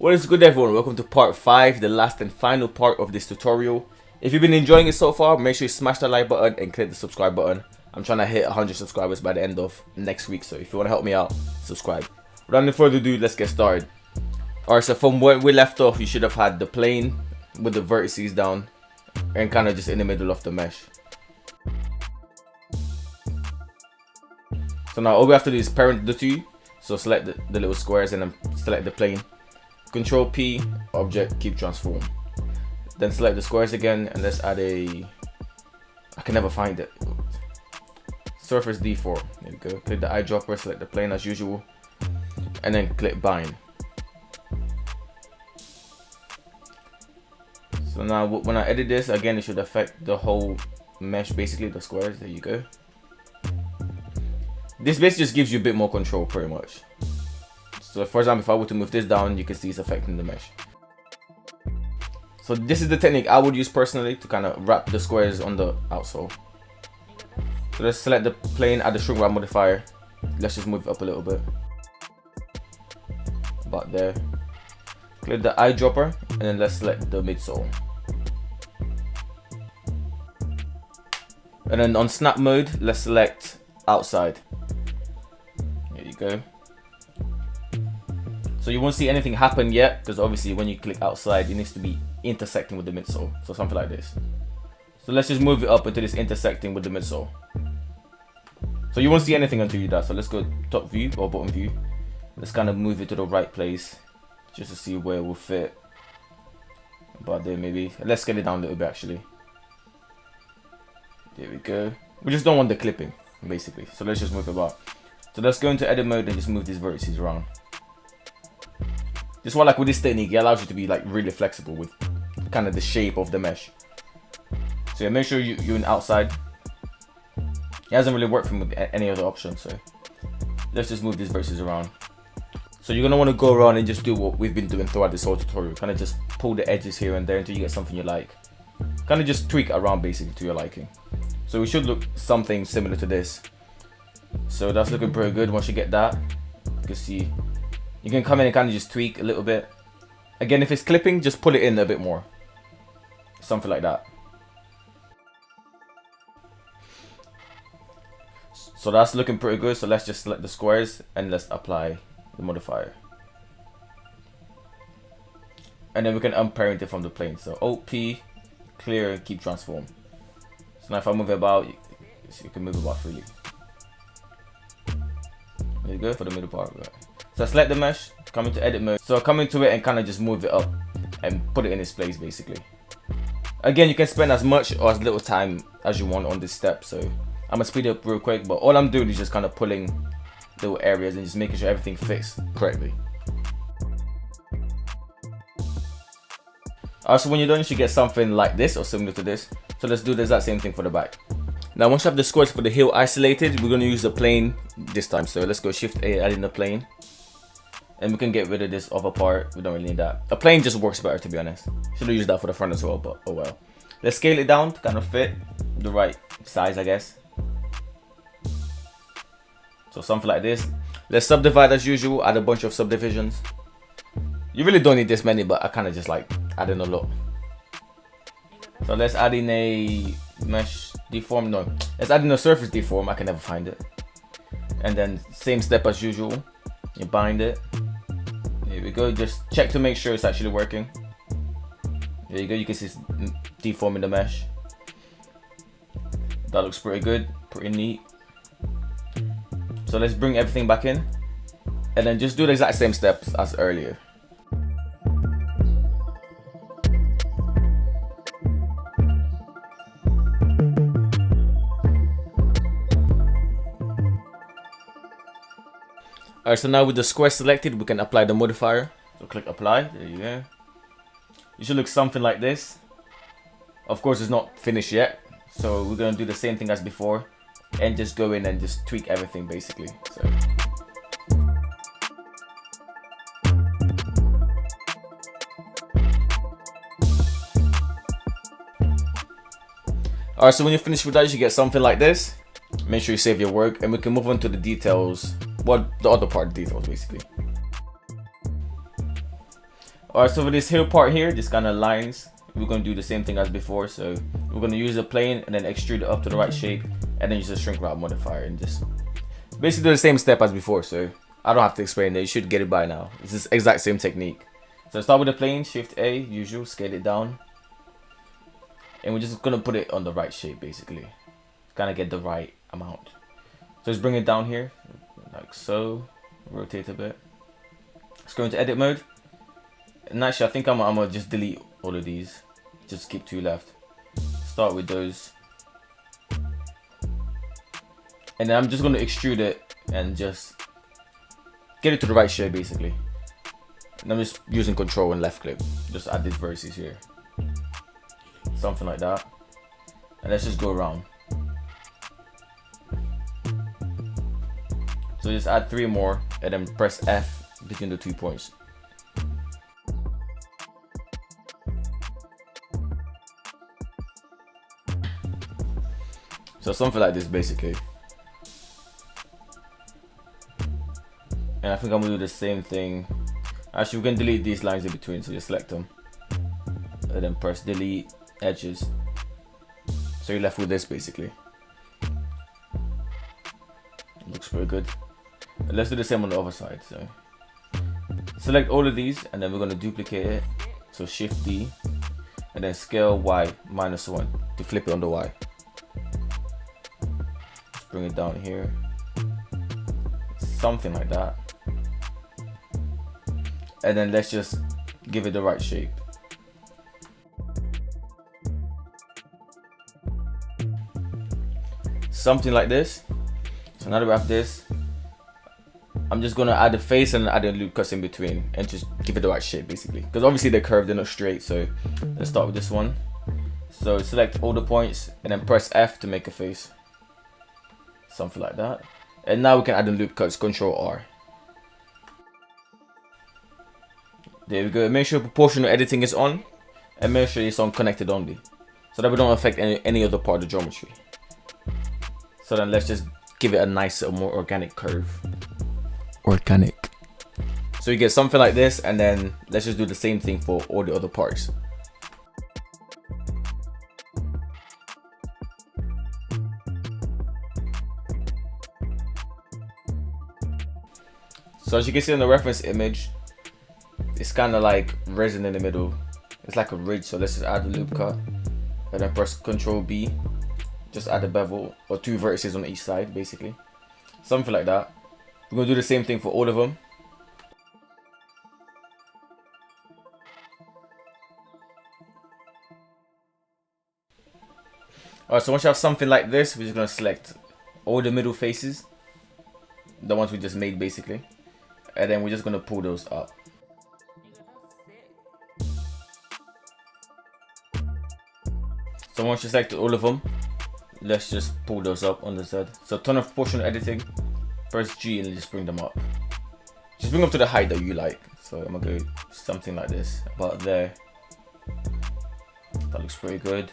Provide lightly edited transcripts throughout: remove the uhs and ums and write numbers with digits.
What is good, everyone? Welcome to part 5, the last and final part of this tutorial. If you've been enjoying it so far, make sure you smash the like button and click the subscribe button. I'm trying to hit 100 subscribers by the end of next week, so if you want to help me out, subscribe. Without any further ado, let's get started. Alright, so from where we left off, you should have had the plane with the vertices down and kind of just in the middle of the mesh. So now all we have to do is parent the two. So select the little squares and then select the plane. Control P, object, keep transform. Then select the squares again and let's add a, I can never find it, surface deform. There we go. Click the eyedropper, select the plane as usual, and then click bind. So now when I edit this, again it should affect the whole mesh, basically the squares. There you go. This basically just gives you a bit more control pretty much. So for example, if I were to move this down, you can see it's affecting the mesh. So this is the technique I would use personally to kind of wrap the squares on the outsole. So let's select the plane, add the shrink wrap modifier. Let's just move it up a little bit. About there. Click the eyedropper and then let's select the midsole. And then on snap mode, let's select outside. There you go. So you won't see anything happen yet, because obviously when you click outside, it needs to be intersecting with the midsole. So something like this. So let's just move it up until it's intersecting with the midsole. So you won't see anything until you do that. So let's go top view or bottom view. Let's kind of move it to the right place, just to see where it will fit. About there maybe. Let's get it down a little bit actually. There we go. We just don't want the clipping, basically. So let's just move it about. So let's go into edit mode and just move these vertices around. This one, like with this technique, it allows you to be like really flexible with kind of the shape of the mesh. So yeah, make sure you're in outside. It hasn't really worked for me with any other option, so let's just move these vertices around. So you're gonna want to go around and just do what we've been doing throughout this whole tutorial. Kind of just pull the edges here and there until you get something you like. Kind of just tweak around basically to your liking. So we should look something similar to this. So that's looking pretty good. Once you get that, you can see you can come in and kind of just tweak a little bit. Again, if it's clipping, just pull it in a bit more. Something like that. So that's looking pretty good. So let's just select the squares and let's apply the modifier. And then we can unparent it from the plane. So Alt P, clear, and keep transform. So now if I move it about, you can move it about freely. There you go for the middle part. Right. So select the mesh, come into edit mode. So come into it and kind of just move it up and put it in its place basically. Again, you can spend as much or as little time as you want on this step. So I'm gonna speed it up real quick, but all I'm doing is just kind of pulling little areas and just making sure everything fits correctly. Alright, so when you're done, you should get something like this or similar to this. So let's do the exact same thing for the back. Now once you have the squares for the heel isolated, we're going to use the plane this time. So let's go Shift A, add in the plane. And we can get rid of this other part. We don't really need that. A plane just works better, to be honest. Should have used that for the front as well, but oh well. Let's scale it down to kind of fit the right size, I guess. So something like this. Let's subdivide as usual, add a bunch of subdivisions. You really don't need this many, but I kind of just like adding a lot. So let's add in a mesh deform. No, let's add in a surface deform. I can never find it. And then same step as usual. You bind it. Here we go. Just check to make sure it's actually working. There you go. You can see it's deforming the mesh. That looks pretty good. Pretty neat. So let's bring everything back in. And then just do the exact same steps as earlier. Alright, so now with the square selected, we can apply the modifier. So click apply, there you go. It should look something like this. Of course, it's not finished yet. So we're going to do the same thing as before. And just go in and just tweak everything basically. So. Alright, so when you're finished with that, you should get something like this. Make sure you save your work and we can move on to the details. Well, the other part, details basically. Alright, so for this hill part here, this kind of lines, we're going to do the same thing as before. So we're going to use a plane and then extrude it up to the right shape, and then use a shrink wrap modifier and just basically do the same step as before. So I don't have to explain it, you should get it by now. It's the exact same technique. So start with the plane, Shift A, usual, scale it down. And we're just going to put it on the right shape basically. Kind of get the right amount. So just bring it down here, like so. Rotate a bit. Let's go into edit mode. And actually I think I'm gonna just delete all of these. Just keep 2 left. Start with those. And then I'm just gonna extrude it and just get it to the right shape basically. And I'm just using control and left click. Just add these vertices here. Something like that. And let's just go around. So just add 3 more and then press F between the 2 points. So something like this basically. And I think I'm gonna do the same thing. Actually, we can delete these lines in between, so just select them. And then press delete edges. So you're left with this basically. Looks pretty good. And let's do the same on the other side. So select all of these and then we're gonna duplicate it. So Shift D and then scale Y -1 to flip it on the Y. Just bring it down here. Something like that. And then let's just give it the right shape. Something like this. So now that we have this, I'm just gonna add a face and add a loop cuts in between and just give it the right shape basically. Because obviously they're curved, they're not straight. So let's start with this one. So select all the points and then press F to make a face. Something like that. And now we can add the loop cuts, Control R. There we go. Make sure proportional editing is on and make sure it's on connected only, so that we don't affect any other part of the geometry. So then let's just give it a nicer, more organic curve. Organic. So you get something like this, and then let's just do the same thing for all the other parts. So as you can see in the reference image, it's kind of like resin in the middle. It's like a ridge, so let's just add a loop cut and then press Ctrl B. Just add a bevel or 2 vertices on each side basically. Something like that. We're going to do the same thing for all of them. Alright, so once you have something like this, we're just going to select all the middle faces, the ones we just made basically, and then we're just going to pull those up. So once you select all of them, let's just pull those up on the side. So turn off proportional editing, press G and just bring them up. Just bring them to the height that you like. So I'm gonna go something like this, about there. That looks pretty good.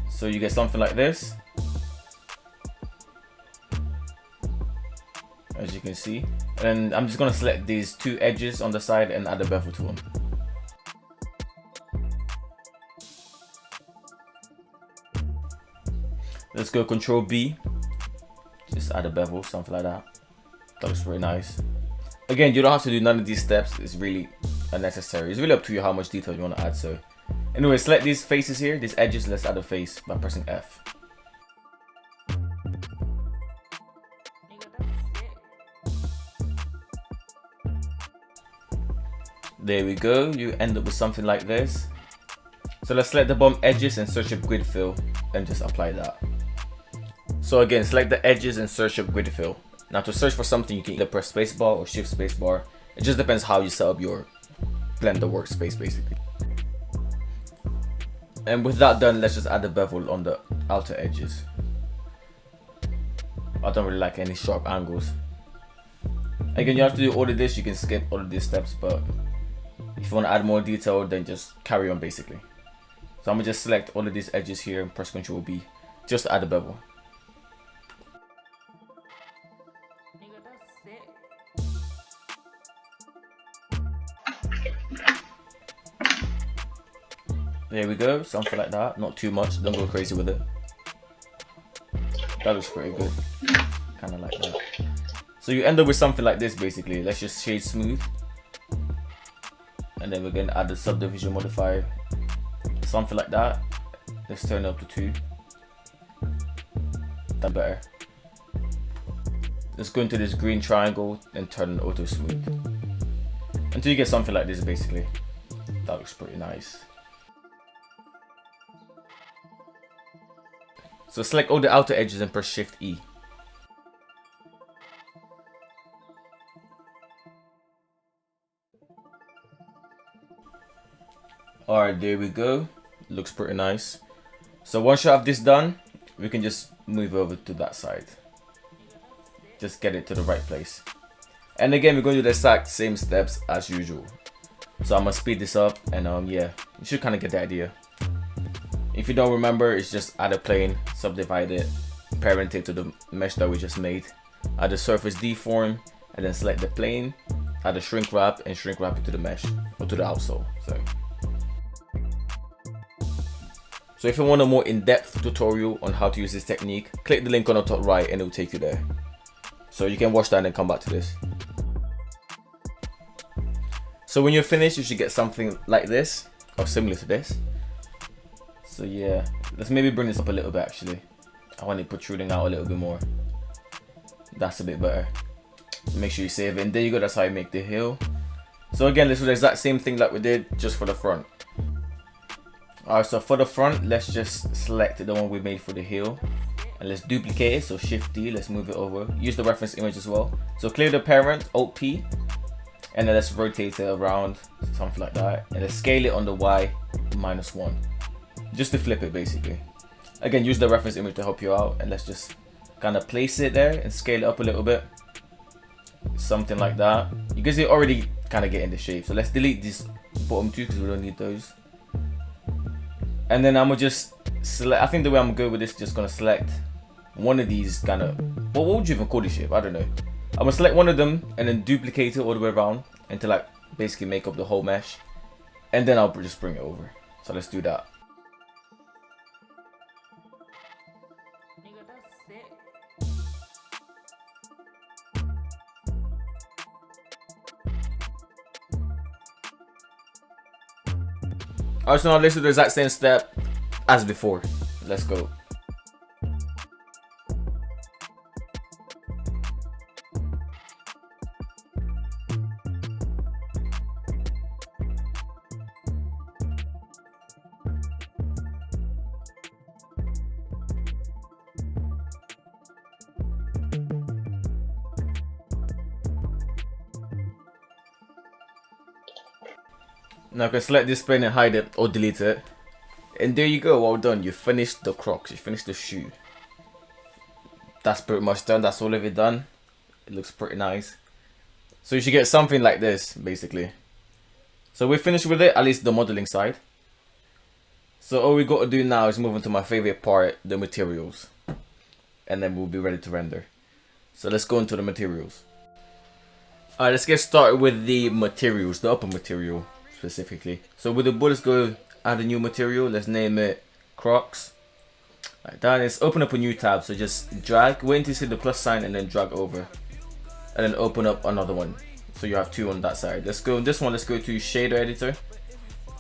So you get something like this, as you can see. And I'm just gonna select these 2 edges on the side and add a bevel to them. Let's go Control B. Just add a bevel, something like that. That looks very nice. Again, you don't have to do none of these steps. It's really unnecessary. It's really up to you how much detail you want to add. So anyway, select these faces here, these edges. Let's add a face by pressing F. There we go. You end up with something like this. So let's select the bottom edges and search up grid fill and just apply that. So again, select the edges and search up grid fill. Now to search for something, you can either press spacebar or shift spacebar. It just depends how you set up your Blender workspace basically. And with that done, let's just add a bevel on the outer edges. I don't really like any sharp angles. Again, you have to do all of this. You can skip all of these steps, but if you want to add more detail, then just carry on basically. So I'm gonna just select all of these edges here and press Ctrl B just to add a bevel. There we go, something like that. Not too much, don't go crazy with it. That looks pretty good. Kind of like that. So you end up with something like this basically. Let's just shade smooth. And then we're going to add the subdivision modifier. Something like that. Let's turn it up to 2. That's better. Let's go into this green triangle and turn it auto smooth. Until you get something like this basically. That looks pretty nice. So select all the outer edges and press Shift E. Alright, there we go. Looks pretty nice. So once you have this done, we can just move over to that side. Just get it to the right place. And again, we're going to do the exact same steps as usual. So I'm going to speed this up and yeah, you should kind of get the idea. If you don't remember, it's just add a plane, subdivide it, parent it to the mesh that we just made, add a surface deform, and then select the plane, add a shrink wrap, and shrink wrap it to the mesh, or to the outsole. So if you want a more in-depth tutorial on how to use this technique, click the link on the top right and it will take you there. So you can watch that and then come back to this. So when you're finished, you should get something like this, or similar to this. So yeah, let's maybe bring this up a little bit actually. I want it protruding out a little bit more. That's a bit better. Make sure you save it, and there you go, that's how you make the heel. So again, this was the exact same thing like we did, just for the front. Alright, so for the front, let's just select the one we made for the heel. And let's duplicate it, so Shift D, let's move it over. Use the reference image as well. So clear the parent, Alt P. And then let's rotate it around, something like that. And let's scale it on the Y -1. Just to flip it basically. Again, use the reference image to help you out, and let's just kind of place it there and scale it up a little bit. Something like that. You can see it already kind of getting the shape. So let's delete these bottom 2 because we don't need those. And then I'm gonna just select, I think the way I'm gonna go with this, just gonna select one of these kind of, what would you even call this shape? I don't know. I'm gonna select one of them and then duplicate it all the way around until like basically make up the whole mesh. And then I'll just bring it over. So let's do that. Alright, so now let's do the exact same step as before. Let's go. Now I can select this plane and hide it or delete it. And there you go, well done. You finished the Crocs, you finished the shoe. That's pretty much done, that's all of it done. It looks pretty nice. So you should get something like this, basically. So we're finished with it, at least the modeling side. So all we got to do now is move on to my favorite part, the materials. And then we'll be ready to render. So let's go into the materials. Alright, let's get started with the materials, the upper material. Specifically. So with the board, let's go add a new material. Let's name it Crocs. Like that. Let's open up a new tab. So just drag, wait until you see the plus sign and then drag over. And then open up another one. So you have 2 on that side. Let's go this one, let's go to shader editor.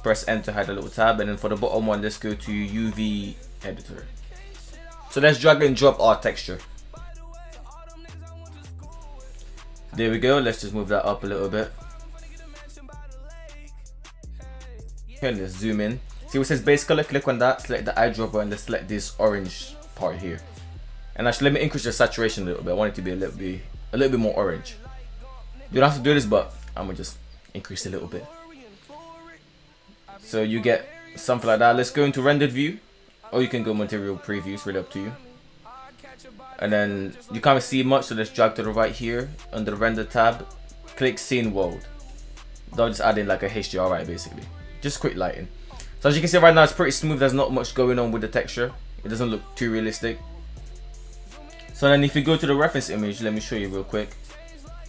Press enter, hide the little tab. And then for the bottom one, let's go to UV editor. So let's drag and drop our texture. There we go. Let's just move that up a little bit. Okay, let's zoom in. See what says base color, click on that, select the eyedropper, and let's select this orange part here. And actually let me increase the saturation a little bit. I want it to be a little bit more orange. You don't have to do this, but I'm gonna just increase it a little bit. So you get something like that. Let's go into rendered view, or you can go material preview, it's really up to you. And then you can't see much, so let's drag to the right here under the render tab, click scene world. That'll just add in like a HDRI basically. Just quick lighting. So as you can see right now, it's pretty smooth. There's not much going on with the texture. It doesn't look too realistic. So then if you go to the reference image, let me show you real quick.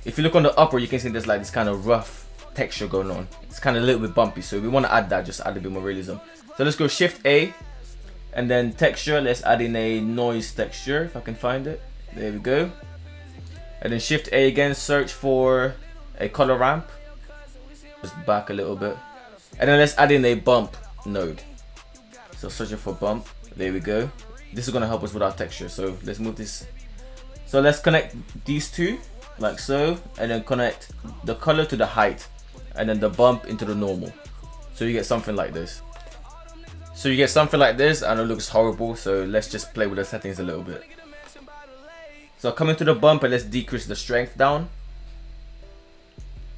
If you look on the upper, you can see there's like this kind of rough texture going on. It's kind of a little bit bumpy, so we want to add that, just add a bit more realism. So let's go Shift A, and then texture, let's add in a noise texture, if I can find it. There we go. And then Shift A again, search for a color ramp. Just back a little bit. And then let's add in a bump node. So searching for bump, there we go. This is gonna help us with our texture, so let's move this. So let's connect these two, like so, and then connect the color to the height, and then the bump into the normal. So you get something like this. I know it looks horrible, so let's just play with the settings a little bit. So coming to the bump, and let's decrease the strength down.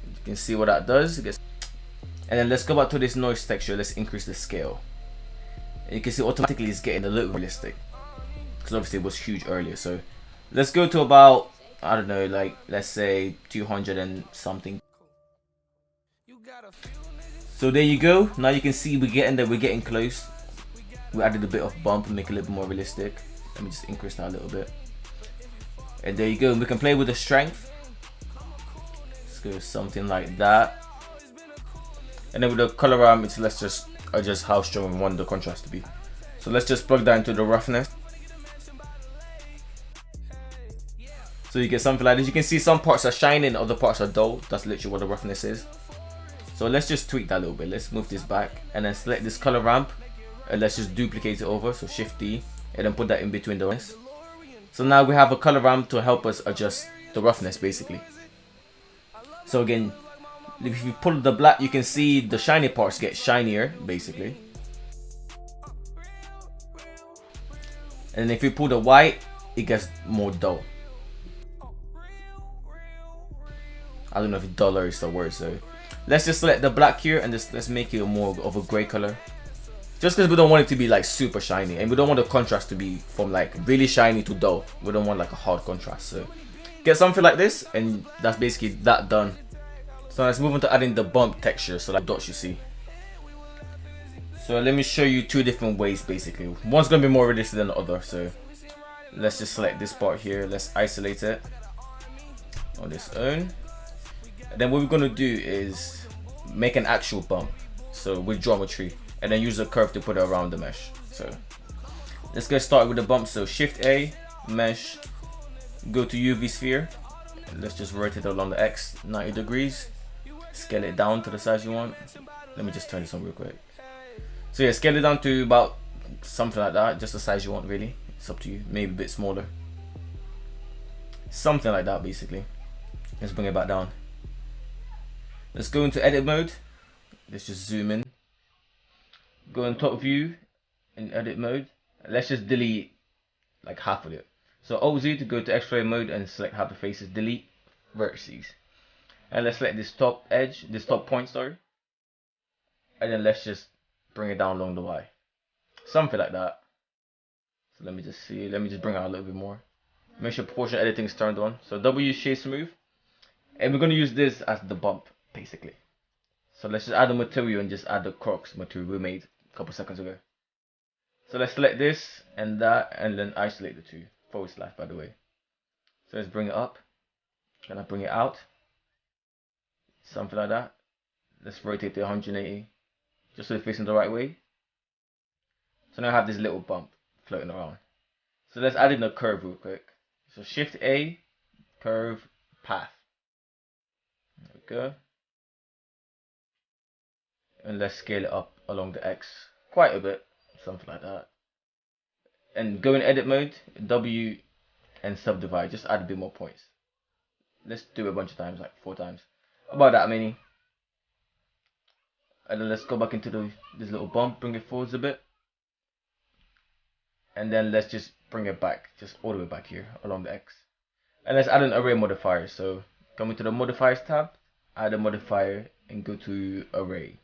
You can see what that does. And then let's go back to this noise texture, let's increase the scale. And you can see automatically it's getting a little realistic, because obviously it was huge earlier. So let's go to about, I don't know, like let's say 200 and something. So there you go. Now you can see we're getting there, we're getting close. We added a bit of bump and make it a little bit more realistic. Let me just increase that a little bit. And there you go. We can play with the strength. Let's go something like that. And then with the color ramp, let's just adjust how strong we want the contrast to be. So let's just plug that into the roughness. So you get something like this. You can see some parts are shining, other parts are dull. That's literally what the roughness is. So let's just tweak that a little bit. Let's move this back and then select this color ramp, and let's just duplicate it over. So Shift D, and then put that in between the ones. So now we have a color ramp to help us adjust the roughness basically. So again, if you pull the black, you can see the shiny parts get shinier basically. And if you pull the white, it gets more dull. I don't know if duller is the word, so let's just select the black here and just let's make it more of a gray color. Just because we don't want it to be like super shiny, and we don't want the contrast to be from like really shiny to dull. We don't want like a hard contrast. So get something like this, and that's basically that done. So let's move on to adding the bump texture, so like dots you see. So let me show you two different ways basically. One's gonna be more realistic than the other. So let's just select this part here. Let's isolate it on its own. And then what we're gonna do is make an actual bump. So with geometry, and then use a curve to put it around the mesh. So let's get started with the bump. So Shift A, mesh, go to UV sphere. Let's just rotate it along the X 90 degrees. Scale it down to the size you want. Let me just turn this on real quick. So yeah, scale it down to about something like that, just the size you want really. It's up to you, maybe a bit smaller. Something like that basically. Let's bring it back down. Let's go into edit mode. Let's just zoom in. Go in top view in edit mode. Let's just delete like half of it. So Alt-Z to go to X-ray mode and select half the faces, delete vertices. And let's select this top edge, this top point, sorry. And then let's just bring it down along the Y. Something like that. So let me just see, let me just bring it out a little bit more. Make sure proportion editing is turned on. So W shade smooth. And we're going to use this as the bump, basically. So let's just add the material and just add the Crocs material we made a couple seconds ago. So let's select this and that, and then isolate the two. / by the way. So let's bring it up. Can I bring it out? Something like that. Let's rotate it 180, just so it's facing the right way. So now I have this little bump floating around. So let's add in a curve real quick. So Shift A, curve, path. There we go. And let's scale it up along the X quite a bit, something like that. And go in edit mode, W and subdivide, just add a bit more points. Let's do it a bunch of times, like 4 times. About that many. And then let's go back into this little bump, bring it forwards a bit. And then let's just bring it back, just all the way back here along the X. And let's add an array modifier. So come into the modifiers tab, add a modifier and go to array.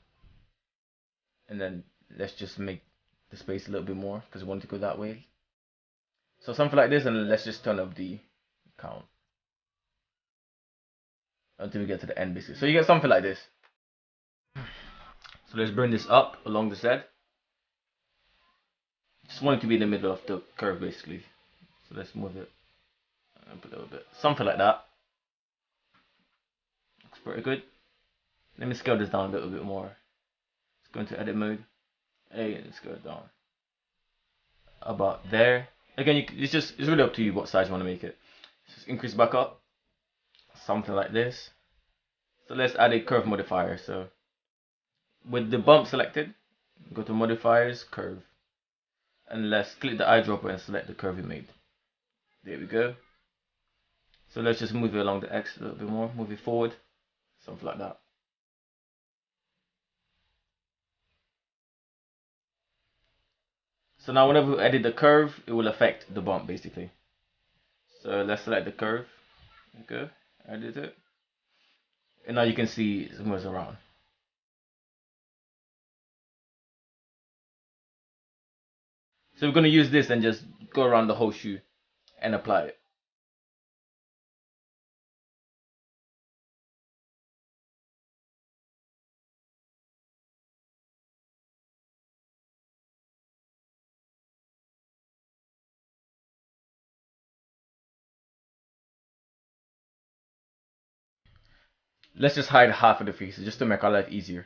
And then let's just make the space a little bit more because we want to go that way. So something like this, and let's just turn up the count until we get to the end basically. So you get something like this. So let's bring this up along the Z. Just want it to be in the middle of the curve basically. So let's move it up a little bit. Something like that. Looks pretty good. Let me scale this down a little bit more. Let's go into edit mode. Hey, let's go down about there. Again, it's really up to you what size you want to make it. Just increase back up, something like this. So let's add a curve modifier. So with the bump selected, go to modifiers, curve, and let's click the eyedropper and select the curve we made. There we go. So let's just move it along the X a little bit more, move it forward, something like that. So now whenever we edit the curve, it will affect the bump basically. So let's select the curve, okay, edit it, and now you can see it moves around. So we're going to use this and just go around the whole shoe and apply it. Let's just hide half of the face just to make our life easier.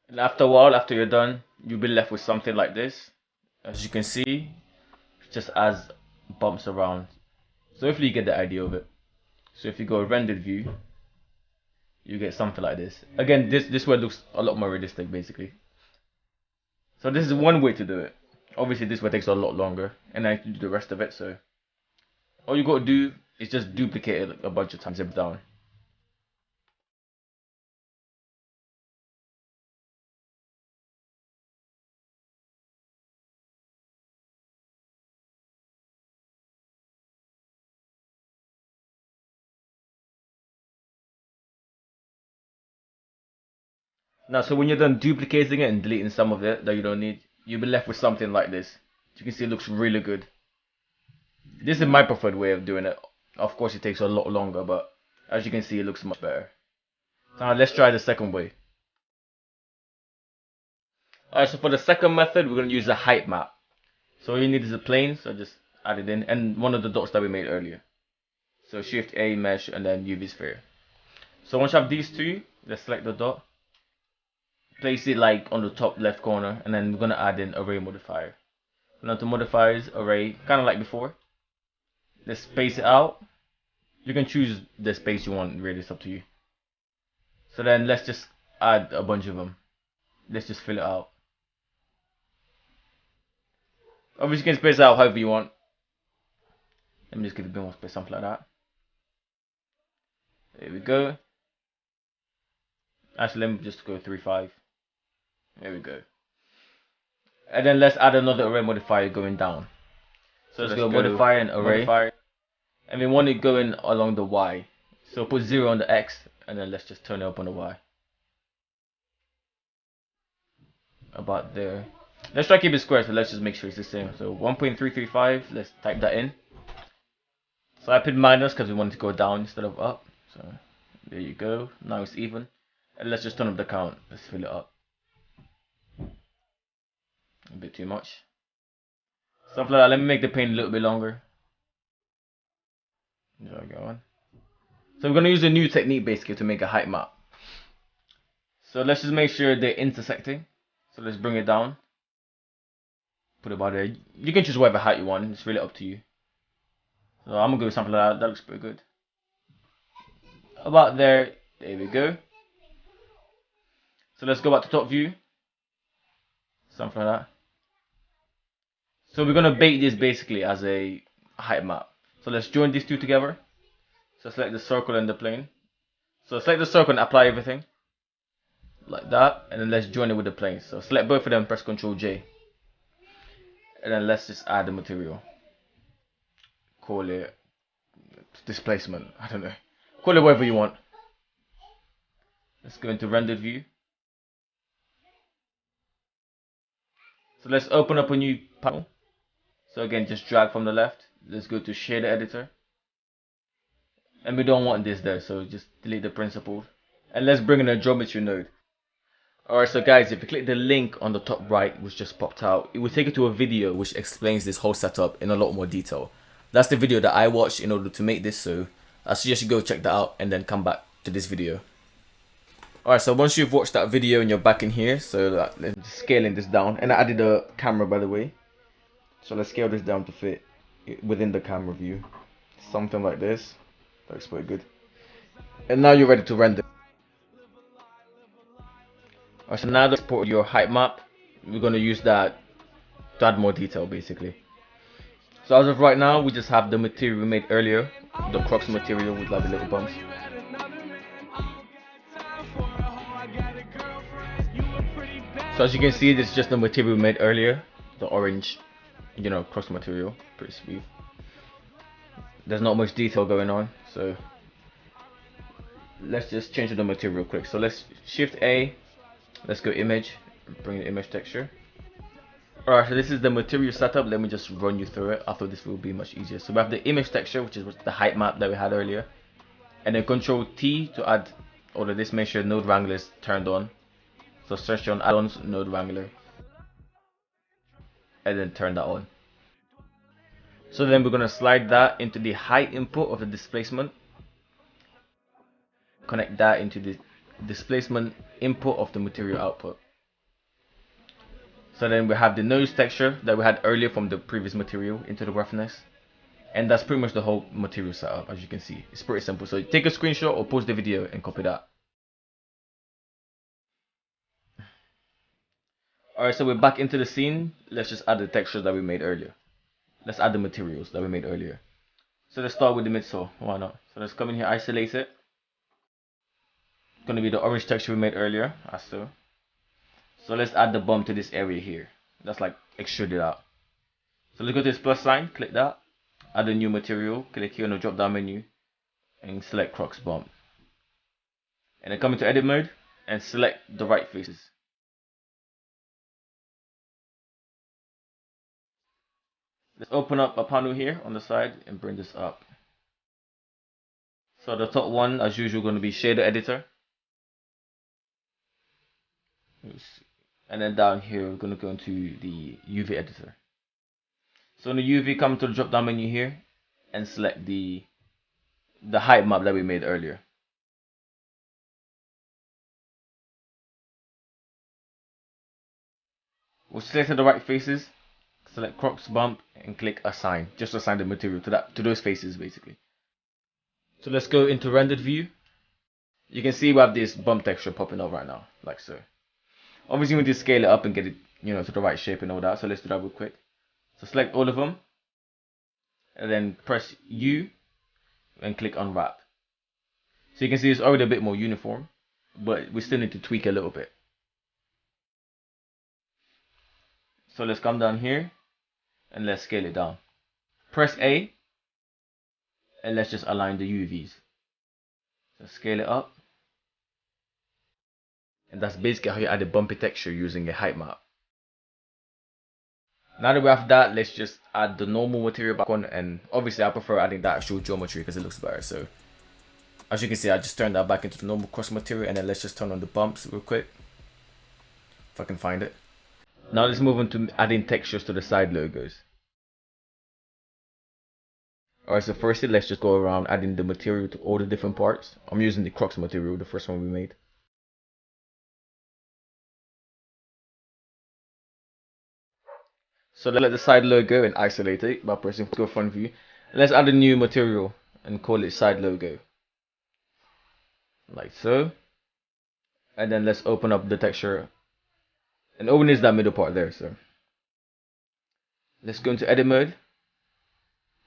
And after a while, after you're done, you'll be left with something like this. As you can see, just as bumps around. So hopefully you get the idea of it. So if you go rendered view, you get something like this. Again, this way looks a lot more realistic basically. So this is one way to do it. Obviously this way takes a lot longer, and I can do the rest of it. So all you got to do is just duplicate it a bunch of times, zip down. Now, so when you're done duplicating it and deleting some of it that you don't need, you'll be left with something like this. You can see it looks really good. This is my preferred way of doing it. Of course, it takes a lot longer, but as you can see, it looks much better. Now, let's try the second way. Alright, so for the second method, we're going to use a height map. So all you need is a plane, so just add it in, and one of the dots that we made earlier. So Shift A, Mesh, and then UV Sphere. So once you have these two, let's select the dot. Place it like on the top left corner, and then we're going to add in Array Modifier. Now to modifiers, array, kind of like before. Let's space it out. You can choose the space you want, really, it's up to you. So then let's just add a bunch of them. Let's just fill it out. Obviously you can space it out however you want. Let me just give it a bit more space, something like that. There we go. Actually, let me just go 3.5. There we go. And then let's add another array modifier going down. So let's go modifier and array. And we want it going along the Y. So put 0 on the X, and then let's just turn it up on the Y. About there. Let's try to keep it square, so let's just make sure it's the same. So 1.335, let's type that in. So I put minus because we want it to go down instead of up. So there you go. Now it's even. And let's just turn up the count. Let's fill it up. A bit too much. Something like that. Let me make the paint a little bit longer. There we go. So we're going to use a new technique basically to make a height map. So let's just make sure they're intersecting. So let's bring it down. Put it about there. You can choose whatever height you want. It's really up to you. So I'm going to go with something like that. That looks pretty good. About there. There we go. So let's go back to top view. Something like that. So we're going to bake this basically as a height map. So let's join these two together. So select the circle and the plane. So select the circle and apply everything. Like that. And then let's join it with the plane. So select both of them, press Ctrl J. And then let's just add the material. Call it displacement. I don't know. Call it whatever you want. Let's go into rendered view. So let's open up a new panel. So again, just drag from the left. Let's go to shader editor. And we don't want this there, so just delete the principle. And let's bring in a geometry node. Alright, so guys, if you click the link on the top right, which just popped out, it will take you to a video which explains this whole setup in a lot more detail. That's the video that I watched in order to make this, so I suggest you go check that out and then come back to this video. Alright, so once you've watched that video and you're back in here, so let's scaling this down, and I added a camera by the way. So let's scale this down to fit within the camera view. Something like this. That looks pretty good. And now you're ready to render. Alright, so now to export your height map, we're going to use that to add more detail basically. So as of right now, we just have the material we made earlier, the Crocs material with like the little bumps. So as you can see, this is just the material we made earlier, the orange, you know, Crocs material, pretty sweet. There's not much detail going on, so let's just change the material real quick. So let's shift A. Let's go image, bring the image texture. Alright, so this is the material setup. Let me just run you through it. I thought this will be much easier. So we have the image texture, which is the height map that we had earlier. And then Control T to add all of this. Make sure Node Wrangler is turned on. So search on add-ons, Node Wrangler. And then turn that on. So then we're going to slide that into the height input of the displacement. Connect that into the displacement input of the material output. So then we have the nose texture that we had earlier from the previous material into the roughness. And that's pretty much the whole material setup, as you can see. It's pretty simple. So take a screenshot or pause the video and copy that. Alright, so we're back into the scene. Let's just add the textures that we made earlier. Let's add the materials that we made earlier. So let's start with the midsole. Why not? So let's come in here, isolate it. It's going to be the orange texture we made earlier, as so. So let's add the bump to this area here. That's like extruded out. So let's go to this plus sign, click that. Add a new material, click here on the drop down menu. And select Crocs bump. And then come into edit mode and select the right faces. Let's open up a panel here on the side and bring this up. So the top one, as usual, going to be shader editor. And then down here, we're going to go into the UV editor. So in the UV, come to the drop down menu here and select the height map that we made earlier. We'll select the right faces, select Crocs bump and click assign. Just assign the material to those faces basically. So let's go into rendered view. You can see we have this bump texture popping up right now, like so. Obviously we need to scale it up and get it, you know, to the right shape and all that. So let's do that real quick. So select all of them and then press U and click unwrap. So you can see it's already a bit more uniform, but we still need to tweak a little bit. So let's come down here and let's scale it down. Press A and let's just align the UVs. So scale it up. And that's basically how you add a bumpy texture using a height map. Now that we have that, let's just add the normal material back on, and obviously I prefer adding the actual geometry because it looks better. So as you can see, I just turned that back into the normal cross material, and then let's just turn on the bumps real quick. If I can find it. Now let's move on to adding textures to the side logos. Alright, so firstly, let's just go around adding the material to all the different parts. I'm using the Crocs material, the first one we made. So let the side logo and isolate it by pressing go front view. And let's add a new material and call it side logo. Like so. And then let's open up the texture. And open is that middle part there, so. Let's go into edit mode.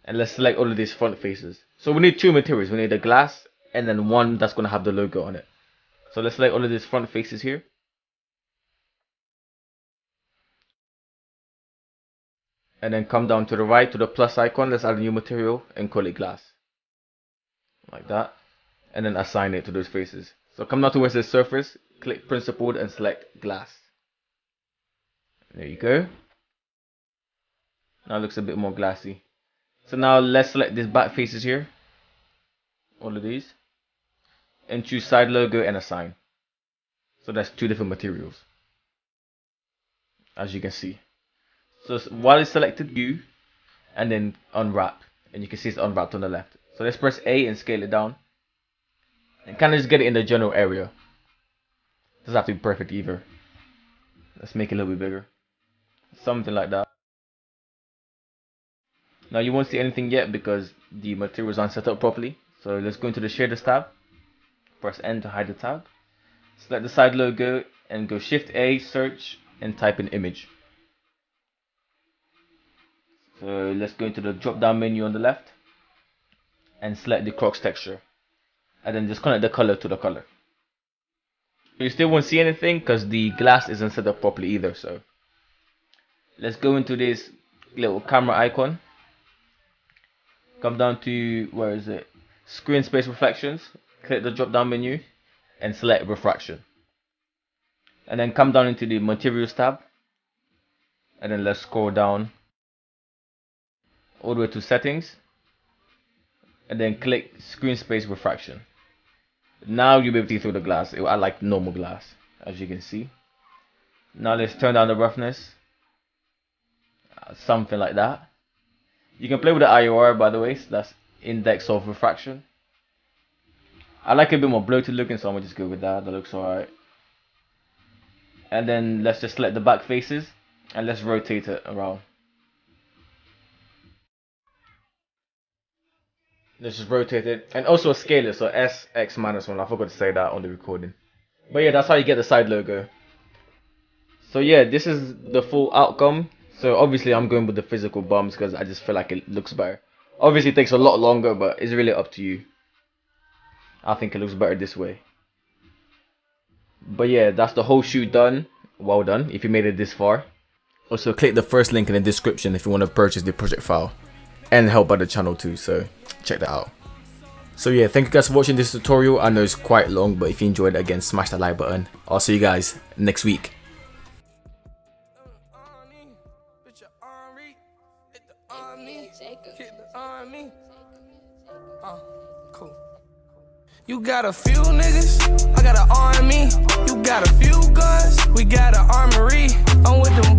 And let's select all of these front faces. So we need two materials. We need a glass and then one that's going to have the logo on it. So let's select all of these front faces here. And then come down to the right to the plus icon. Let's add a new material and call it glass. Like that. And then assign it to those faces. So come down to where it says surface. Click principled and select glass. There you go. Now it looks a bit more glassy. So now let's select these back faces here. All of these. And choose side logo and assign. So that's 2 different materials, as you can see. So while it's selected, view, and then unwrap, and you can see it's unwrapped on the left. So let's press A and scale it down, and kind of just get it in the general area. Doesn't have to be perfect either. Let's make it a little bit bigger, something like that. Now you won't see anything yet because the materials aren't set up properly. So let's go into the shaders tab, press N to hide the tab, select the side logo and go Shift A, search, and type in image. So let's go into the drop down menu on the left and select the Crocs texture, and then just connect the color to the color. You still won't see anything because the glass isn't set up properly either. So let's go into this little camera icon, come down to, where is it, screen space reflections, click the drop down menu and select refraction, and then come down into the materials tab, and then let's scroll down all the way to settings, and then click screen space refraction. Now you'll be able to see through the glass. I like normal glass, as you can see. Now let's turn down the roughness, something like that. You can play with the IOR, by the way, so that's index of refraction. I like it a bit more bloated looking, so I'm gonna just go with that. That looks alright. And then let's just select the back faces and let's rotate it around. Let's just rotate it, and also scale it, so S, X, -1. I forgot to say that on the recording. But yeah, that's how you get the side logo. So yeah, this is the full outcome. So obviously I'm going with the physical bumps because I just feel like it looks better. Obviously it takes a lot longer, but it's really up to you. I think it looks better this way. But yeah, that's the whole shoot done. Well done if you made it this far. Also click the first link in the description if you want to purchase the project file and help out the channel too, so check that out. So yeah, thank you guys for watching this tutorial. I know it's quite long, but if you enjoyed it, again, smash that like button. I'll see you guys next week. Cool. You got a few niggas, I got an army. You got a few guns, we got an armory. I'm with them